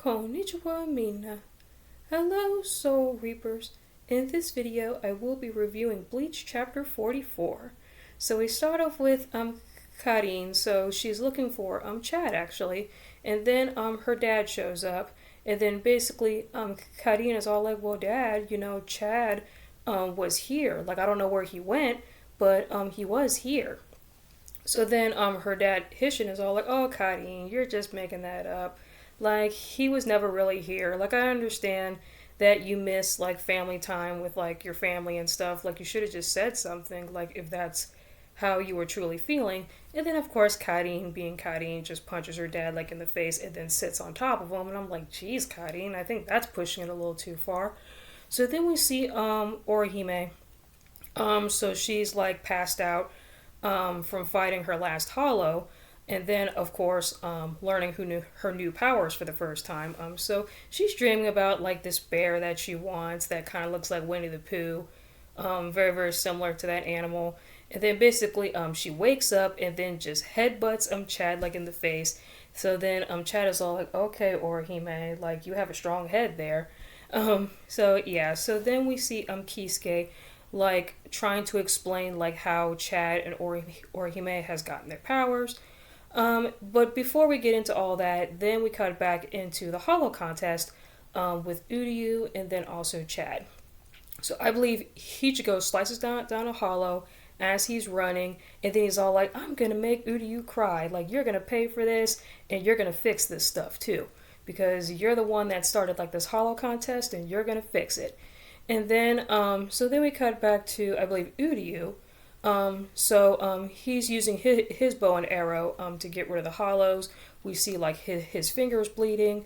Konnichiwa Mina. Hello Soul Reapers. In this video I will be reviewing Bleach chapter 44. So we start off with Karin, so she's looking for Chad actually, and then her dad shows up, and then basically Karin is all like, well dad, Chad was here. Like I don't know where he went, but he was here. So then her dad Hishin is all like, oh Karin, you're just making that up. Like he was never really here. Like I understand that you miss like family time with like your family and stuff. Like you should have just said something, like if that's how you were truly feeling. And then of course Karin, being Karin, just punches her dad like in the face and then sits on top of him. And I'm like, geez, Karin, I think that's pushing it a little too far. So then we see Orihime. So she's like passed out from fighting her last hollow, and then of course learning her new powers for the first time. So she's dreaming about like this bear that she wants that kind of looks like Winnie the Pooh, very very similar to that animal. And then basically she wakes up and then just headbutts Chad like in the face. So then Chad is all like, okay Orihime, like you have a strong head there. So yeah, so then we see Kisuke like trying to explain like how Chad and Orihime has gotten their powers. But before we get into all that, then we cut back into the Hollow contest with Uryu and then also Chad. So I believe Ichigo slices down a Hollow as he's running, and then he's all like, I'm gonna make Uryu cry. Like you're gonna pay for this, and you're gonna fix this stuff too, because you're the one that started like this Hollow contest, and you're gonna fix it. And then, so then we cut back to, I believe, Uryu. He's using his bow and arrow to get rid of the hollows. We see like his fingers bleeding.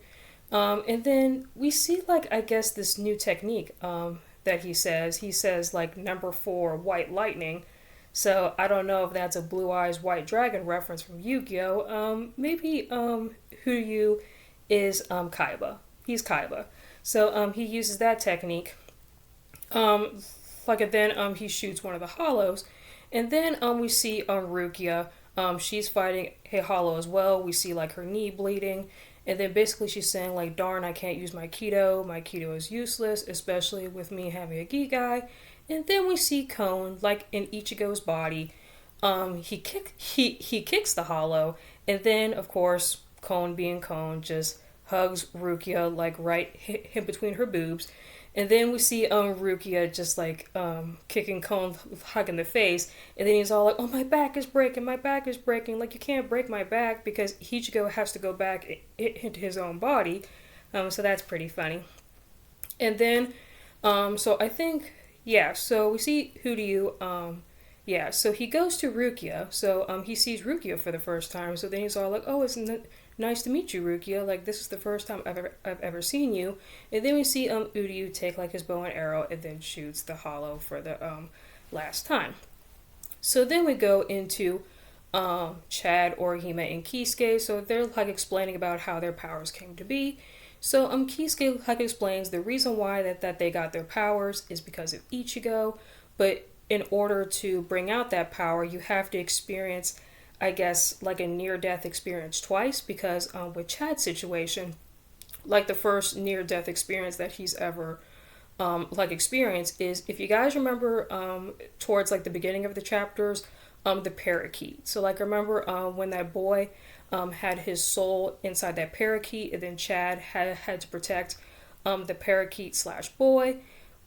And then we see like, I guess, this new technique that he says. He says like number 4, white lightning. So I don't know if that's a Blue Eyes White Dragon reference from Yu-Gi-Oh! Maybe Uryu is Kaiba. He's Kaiba. So he uses that technique. And then he shoots one of the hollows, and then we see Rukia. She's fighting a hollow as well. We see like her knee bleeding, and then basically she's saying like, darn, I can't use my keto. My keto is useless, especially with me having a Gigai. And then we see Kon like in Ichigo's body. He kicks the hollow, and then of course Kon, being Kon, just hugs Rukia like right in between her boobs. And then we see Rukia just like kicking Kon hug in the face, and then he's all like, oh, my back is breaking, like you can't break my back, because Ichigo has to go back into his own body. So that's pretty funny. And then so I think, yeah, so we see Uryu, yeah, so he goes to Rukia, so he sees Rukia for the first time, so then he's all like, oh, isn't it nice to meet you, Rukia, like this is the first time I've ever seen you. And then we see Uryu take like his bow and arrow and then shoots the hollow for the last time. So then we go into Chad, Orihime, and Kisuke, so they're like explaining about how their powers came to be. So Kisuke like explains the reason why that they got their powers is because of Ichigo, but in order to bring out that power, you have to experience, I guess, like a near-death experience twice, because with Chad's situation, like the first near-death experience that he's ever like experienced is, if you guys remember towards like the beginning of the chapters, the parakeet. So like remember when that boy had his soul inside that parakeet, and then Chad had to protect the parakeet slash boy.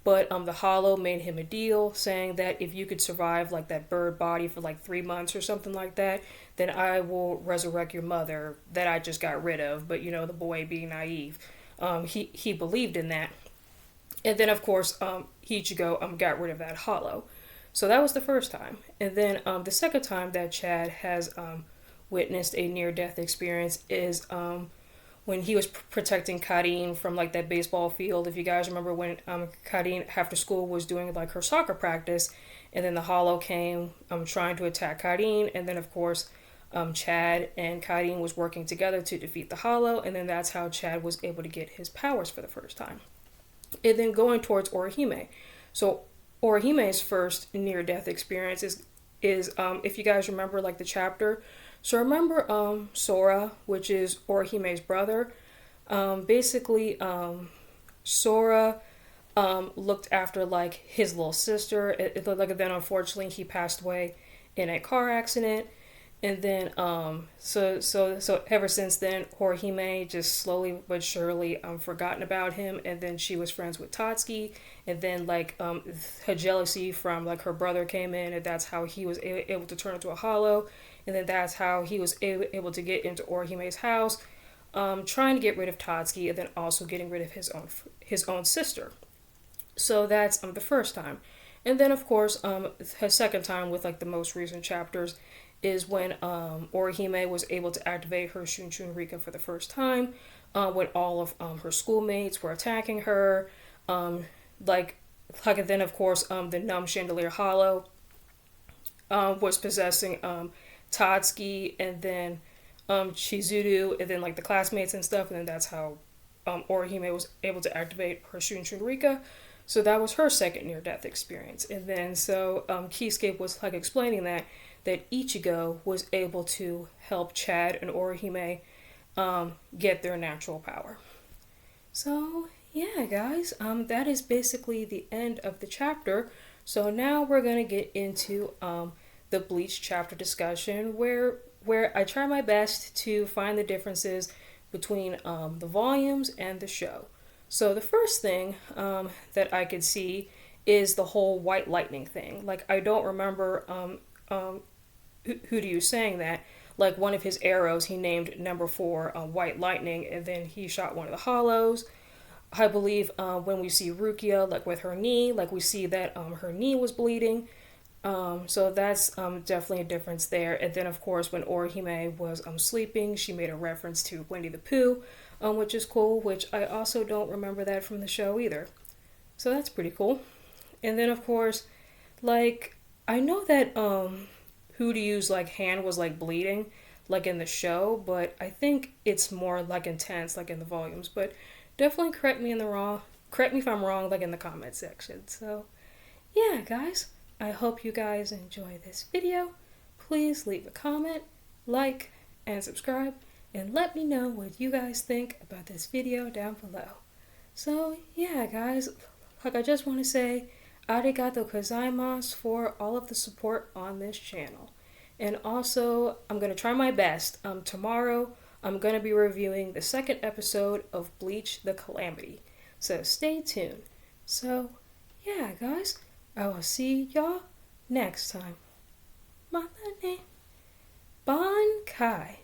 But the hollow made him a deal saying that if you could survive like that bird body for like 3 months or something like that, then I will resurrect your mother that I just got rid of. But the boy being naive, he believed in that. And then of course Ichigo got rid of that hollow. So that was the first time. And then the second time that Chad has witnessed a near-death experience is when he was protecting Karin from like that baseball field. If you guys remember when Karin after school was doing like her soccer practice, and then the hollow came trying to attack Karin, and then of course Chad and Karin was working together to defeat the hollow, and then that's how Chad was able to get his powers for the first time. And then going towards Orihime. So Orihime's first near-death experience is if you guys remember like the chapter. So remember Sora, which is Orihime's brother. Basically, Sora looked after like his little sister. It looked like then unfortunately he passed away in a car accident. And then so ever since then, Orihime just slowly but surely forgotten about him. And then she was friends with Tatsuki. And then like her jealousy from like her brother came in, and that's how he was able to turn into a hollow. And then that's how he was able to get into Orihime's house, trying to get rid of Tatsuki, and then also getting rid of his own sister. So that's the first time. And then of course her second time with like the most recent chapters is when Orihime was able to activate her Shunchun Rika for the first time, when all of her schoolmates were attacking her. Like and then of course the Numb Chandelier Hollow was possessing Tatsuki, and then Chizuru, and then like the classmates and stuff, and then that's how Orihime was able to activate her Shunchun Rika. So that was her second near-death experience. And then so Keyscape was like explaining that Ichigo was able to help Chad and Orihime get their natural power. So yeah, guys, that is basically the end of the chapter. So now we're gonna get into the Bleach chapter discussion, where I try my best to find the differences between the volumes and the show. So the first thing that I could see is the whole white lightning thing. Like I don't remember Hootie saying that. Like one of his arrows, he named number 4 White Lightning, and then he shot one of the hollows. I believe when we see Rukia, like with her knee, like we see that her knee was bleeding. So that's definitely a difference there. And then of course when Orihime was sleeping, she made a reference to Winnie the Pooh, which is cool, which I also don't remember that from the show either. So that's pretty cool. And then of course, like I know that Hoodoo's like hand was like bleeding like in the show, but I think it's more like intense like in the volumes. But definitely correct me if I'm wrong like in the comment section. So yeah, guys, I hope you guys enjoy this video. Please leave a comment, like, and subscribe, and let me know what you guys think about this video down below. So yeah, guys, like I just want to say arigato gozaimasu for all of the support on this channel. And also, I'm going to try my best. Tomorrow, I'm going to be reviewing the second episode of Bleach the Calamity. So stay tuned. So yeah, guys, I will see y'all next time. Matane. Bankai.